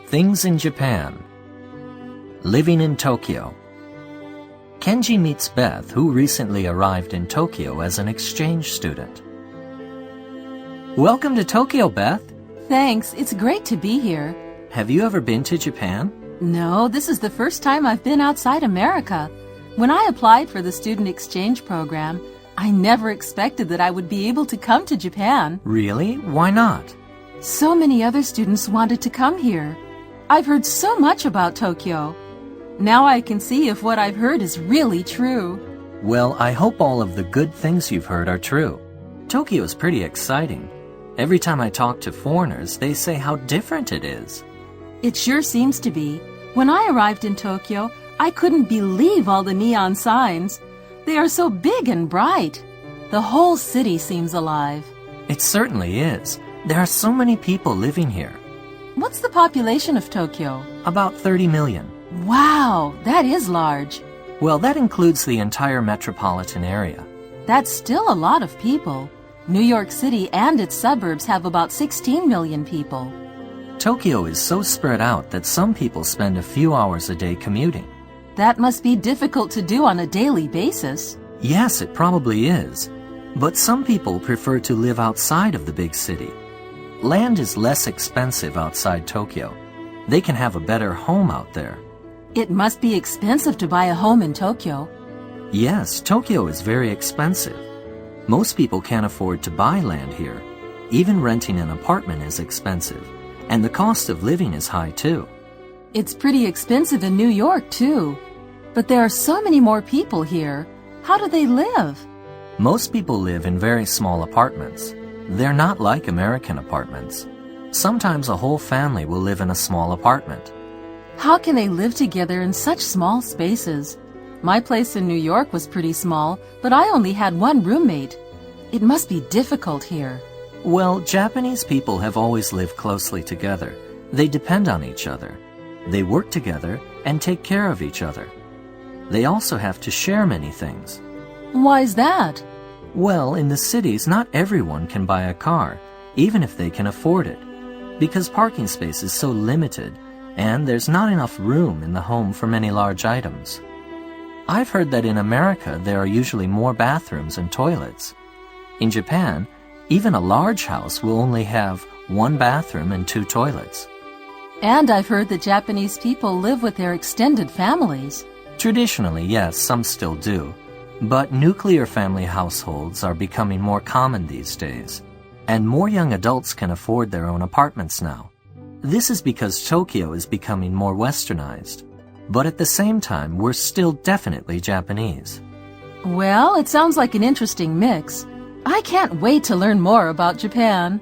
Things in Japan. Living in Tokyo. Kenji meets Beth, who recently arrived in Tokyo as an exchange student. Welcome to Tokyo, Beth. Thanks, it's great to be here. Have you ever been to Japan? No, this is the first time I've been outside America. When I applied for the student exchange program, I never expected that I would be able to come to Japan. Really? Why not? So many other students wanted to come here. I've heard so much about Tokyo. Now I can see if what I've heard is really true. Well, I hope all of the good things you've heard are true. Tokyo is pretty exciting. Every time I talk to foreigners, they say how different it is. It sure seems to be. When I arrived in Tokyo, I couldn't believe all the neon signs. They are so big and bright. The whole city seems alive. It certainly is. There are so many people living here. What's the population of Tokyo? About 30 million. Wow, that is large. Well, that includes the entire metropolitan area. That's still a lot of people. New York City and its suburbs have about 16 million people. Tokyo is so spread out that some people spend a few hours a day commuting. That must be difficult to do on a daily basis. Yes, it probably is. But some people prefer to live outside of the big city. Land is less expensive outside Tokyo. They can have a better home out there. It must be expensive to buy a home in Tokyo. Yes, Tokyo is very expensive. Most people can't afford to buy land here. Even renting an apartment is expensive, and the cost of living is high too. It's pretty expensive in New York too. But there are so many more people here. How do they live? Most people live in very small apartments. They're not like American apartments. Sometimes a whole family will live in a small apartment. How can they live together in such small spaces? My place in New York was pretty small, but I only had one roommate. It must be difficult here. Well, Japanese people have always lived closely together. They depend on each other. They work together and take care of each other. They also have to share many things. Why's that? Well, in the cities, not everyone can buy a car, even if they can afford it, because parking space is so limited, and there's not enough room in the home for many large items. I've heard that in America there are usually more bathrooms and toilets. In Japan, even a large house will only have one bathroom and 2 toilets. And I've heard that Japanese people live with their extended families. Traditionally, yes, some still do. But nuclear family households are becoming more common these days, and more young adults can afford their own apartments now. This is because Tokyo is becoming more westernized. But at the same time, we're still definitely Japanese. Well, it sounds like an interesting mix. I can't wait to learn more about Japan.